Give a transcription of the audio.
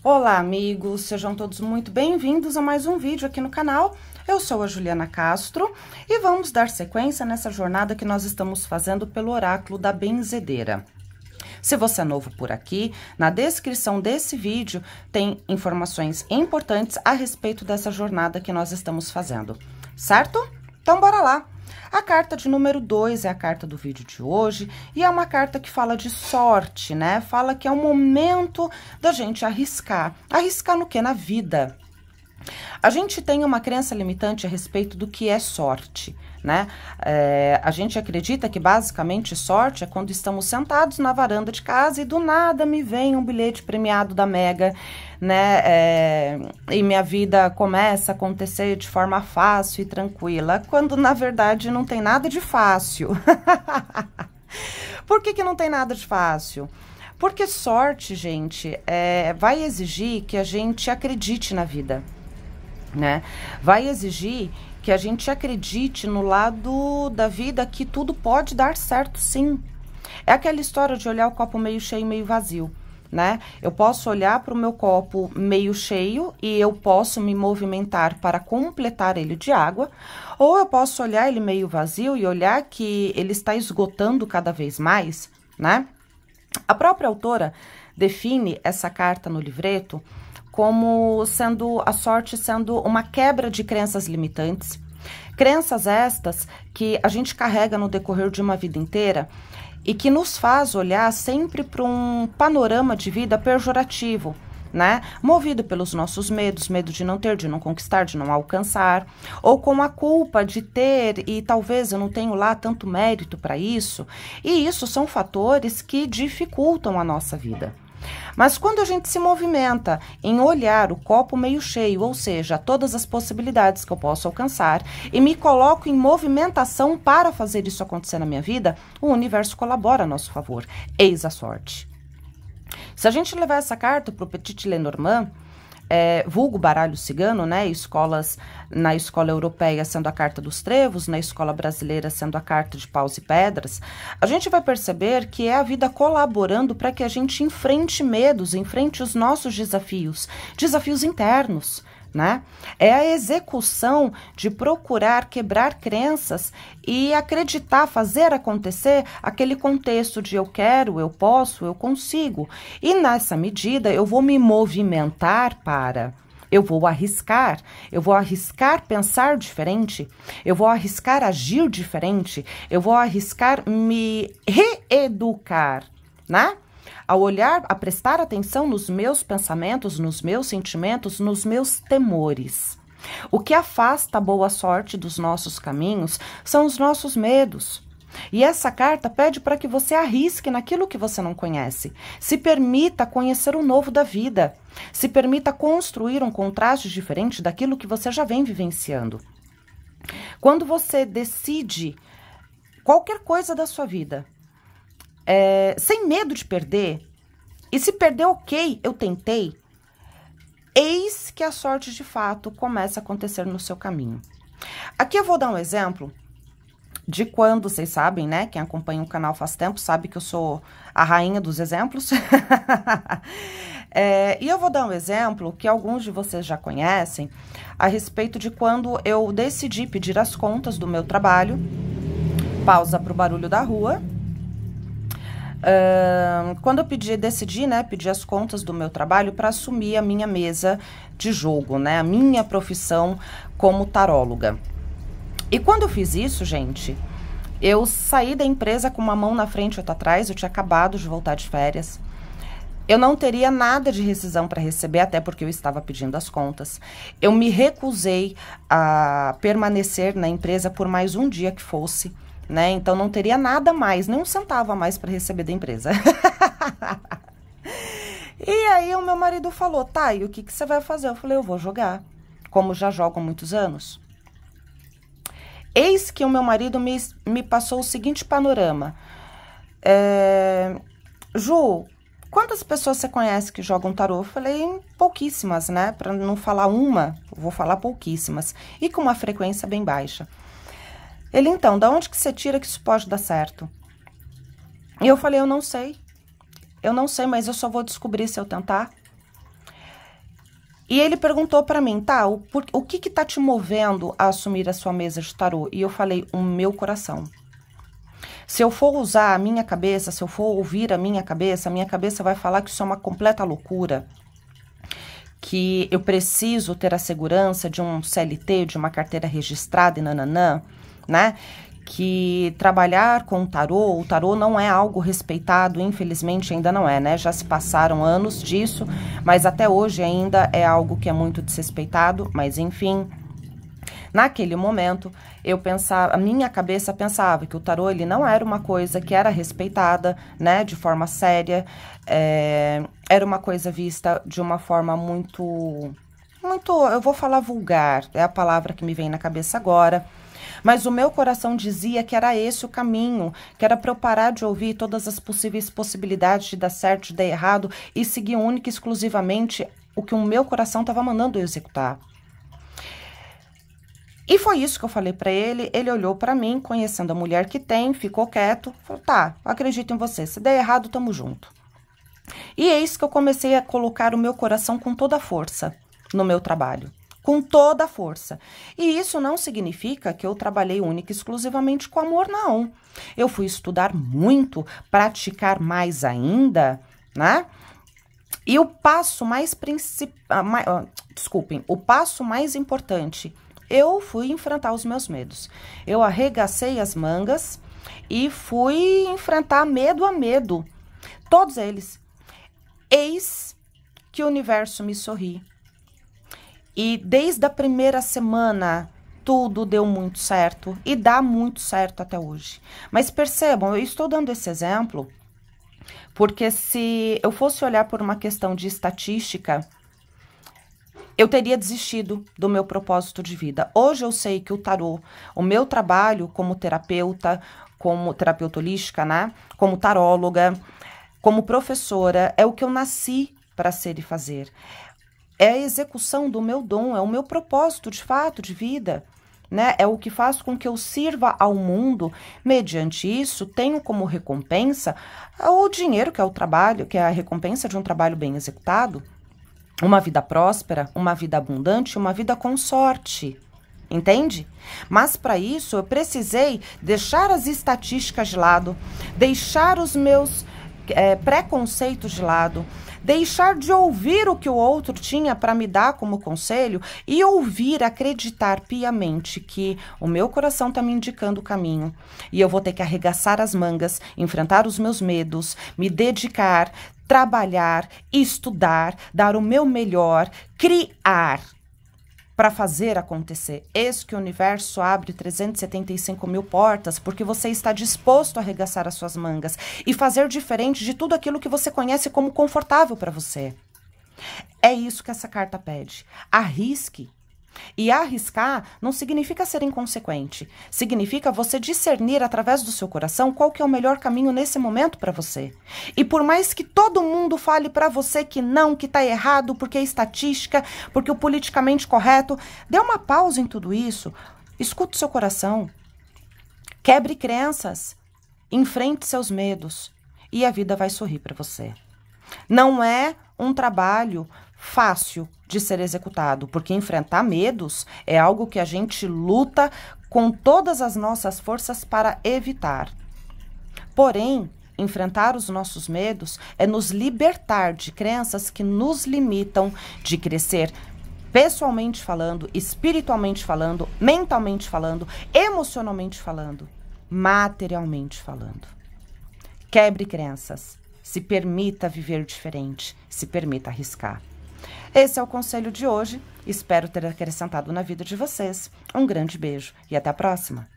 Olá, amigos! Sejam todos muito bem-vindos a mais um vídeo aqui no canal. Eu sou a Juliana Castro e vamos dar sequência nessa jornada que nós estamos fazendo pelo oráculo da benzedeira. Se você é novo por aqui, na descrição desse vídeo tem informações importantes a respeito dessa jornada que nós estamos fazendo, certo? Então, bora lá! A carta de número 2 é a carta do vídeo de hoje e é uma carta que fala de sorte, né? Fala que é o momento da gente arriscar. Arriscar no quê? Na vida. A gente tem uma crença limitante a respeito do que é sorte, né? A gente acredita que basicamente sorte é quando estamos sentados na varanda de casa e do nada me vem um bilhete premiado da Mega, né? E minha vida começa a acontecer de forma fácil e tranquila, quando na verdade não tem nada de fácil. Por que não tem nada de fácil? Porque sorte, gente, vai exigir que a gente acredite na vida, né? Vai exigir que a gente acredite no lado da vida que tudo pode dar certo, sim. É aquela história de olhar o copo meio cheio, meio vazio, né? Eu posso olhar para o meu copo meio cheio e eu posso me movimentar para completar ele de água, ou eu posso olhar ele meio vazio e olhar que ele está esgotando cada vez mais, né? A própria autora define essa carta no livreto como sendo a sorte sendo uma quebra de crenças limitantes. Crenças estas que a gente carrega no decorrer de uma vida inteira e que nos faz olhar sempre para um panorama de vida pejorativo, né? Movido pelos nossos medos, medo de não ter, de não conquistar, de não alcançar, ou com a culpa de ter e talvez eu não tenho lá tanto mérito para isso. E isso são fatores que dificultam a nossa vida. Mas quando a gente se movimenta em olhar o copo meio cheio, ou seja, todas as possibilidades que eu posso alcançar, e me coloco em movimentação para fazer isso acontecer na minha vida, o universo colabora a nosso favor. Eis a sorte. Se a gente levar essa carta para o Petit Lenormand, vulgo baralho cigano, né? Na escola europeia sendo a carta dos trevos, na escola brasileira sendo a carta de paus e pedras, a gente vai perceber que é a vida colaborando para que a gente enfrente medos, enfrente os nossos desafios internos, né? É a execução de procurar quebrar crenças e acreditar, fazer acontecer aquele contexto de eu quero, eu posso, eu consigo. E nessa medida eu vou me movimentar eu vou arriscar pensar diferente, eu vou arriscar agir diferente, eu vou arriscar me reeducar, né? Ao olhar, a prestar atenção nos meus pensamentos, nos meus sentimentos, nos meus temores. O que afasta a boa sorte dos nossos caminhos são os nossos medos. E essa carta pede para que você arrisque naquilo que você não conhece. Se permita conhecer o novo da vida. Se permita construir um contraste diferente daquilo que você já vem vivenciando. Quando você decide qualquer coisa da sua vida, sem medo de perder, e se perder, ok, eu tentei, eis que a sorte de fato começa a acontecer no seu caminho. Aqui eu vou dar um exemplo de quando, vocês sabem, né, quem acompanha o canal faz tempo sabe que eu sou a rainha dos exemplos. E eu vou dar um exemplo que alguns de vocês já conhecem, a respeito de quando eu decidi pedir as contas do meu trabalho. Pausa para o barulho da rua. Quando eu decidi, né, pedir as contas do meu trabalho para assumir a minha mesa de jogo, né, a minha profissão como taróloga. E quando eu fiz isso, gente, eu saí da empresa com uma mão na frente e outra atrás, eu tinha acabado de voltar de férias. Eu não teria nada de rescisão para receber, até porque eu estava pedindo as contas. Eu me recusei a permanecer na empresa por mais um dia que fosse, né? Então não teria nada mais, nem um centavo a mais para receber da empresa. E aí o meu marido falou, tá, e o que você vai fazer? Eu falei, eu vou jogar, como já jogo há muitos anos. Eis que o meu marido me passou o seguinte panorama. Ju, quantas pessoas você conhece que jogam tarô? Eu falei, pouquíssimas, né? Para não falar uma, vou falar pouquíssimas. E com uma frequência bem baixa. Ele, então, da onde que você tira que isso pode dar certo? E eu falei, eu não sei, mas eu só vou descobrir se eu tentar. E ele perguntou para mim, tá, o que tá te movendo a assumir a sua mesa de tarô? E eu falei, o meu coração. Se eu for usar a minha cabeça, se eu for ouvir a minha cabeça vai falar que isso é uma completa loucura. Que eu preciso ter a segurança de um CLT, de uma carteira registrada e nananã, né? Que trabalhar com o tarô não é algo respeitado, infelizmente ainda não é, né? Já se passaram anos disso, mas até hoje ainda é algo que é muito desrespeitado, mas enfim. Naquele momento, a minha cabeça pensava que o tarô ele não era uma coisa que era respeitada, né, de forma séria, era uma coisa vista de uma forma muito, eu vou falar vulgar, é a palavra que me vem na cabeça agora. Mas o meu coração dizia que era esse o caminho, que era para eu parar de ouvir todas as possíveis possibilidades de dar certo, de dar errado e seguir única e exclusivamente o que o meu coração estava mandando eu executar. E foi isso que eu falei para ele, ele olhou para mim, conhecendo a mulher que tem, ficou quieto, falou, tá, acredito em você, se der errado, tamo junto. E eis que eu comecei a colocar o meu coração com toda a força no meu trabalho. Com toda a força. E isso não significa que eu trabalhei única e exclusivamente com amor, não. Eu fui estudar muito, praticar mais ainda, né? E o passo o passo mais importante, eu fui enfrentar os meus medos. Eu arregacei as mangas e fui enfrentar medo a medo. Todos eles. Eis que o universo me sorri. E desde a primeira semana, tudo deu muito certo e dá muito certo até hoje. Mas percebam, eu estou dando esse exemplo porque se eu fosse olhar por uma questão de estatística, eu teria desistido do meu propósito de vida. Hoje eu sei que o tarô, o meu trabalho como terapeuta holística, né? Como taróloga, como professora, é o que eu nasci para ser e fazer. É a execução do meu dom, é o meu propósito de fato de vida, né? É o que faz com que eu sirva ao mundo. Mediante isso, tenho como recompensa o dinheiro, que é o trabalho, que é a recompensa de um trabalho bem executado, uma vida próspera, uma vida abundante, uma vida com sorte. Entende? Mas para isso eu precisei deixar as estatísticas de lado, deixar os meus preconceitos de lado, deixar de ouvir o que o outro tinha para me dar como conselho e ouvir, acreditar piamente que o meu coração está me indicando o caminho e eu vou ter que arregaçar as mangas, enfrentar os meus medos, me dedicar, trabalhar, estudar, dar o meu melhor, criar para fazer acontecer. Eis que o universo abre 375 mil portas porque você está disposto a arregaçar as suas mangas e fazer diferente de tudo aquilo que você conhece como confortável para você. É isso que essa carta pede. Arrisque. E arriscar não significa ser inconsequente. Significa você discernir através do seu coração qual que é o melhor caminho nesse momento para você. E por mais que todo mundo fale para você que não, que tá errado, porque é estatística, porque o politicamente correto, dê uma pausa em tudo isso. Escute o seu coração. Quebre crenças. Enfrente seus medos. E a vida vai sorrir para você. Não é um trabalho fácil de ser executado, porque enfrentar medos é algo que a gente luta com todas as nossas forças para evitar. Porém, enfrentar os nossos medos é nos libertar de crenças que nos limitam de crescer pessoalmente falando, espiritualmente falando, mentalmente falando, emocionalmente falando, materialmente falando. Quebre crenças. Se permita viver diferente, se permita arriscar. Esse é o conselho de hoje. Espero ter acrescentado na vida de vocês. Um grande beijo e até a próxima.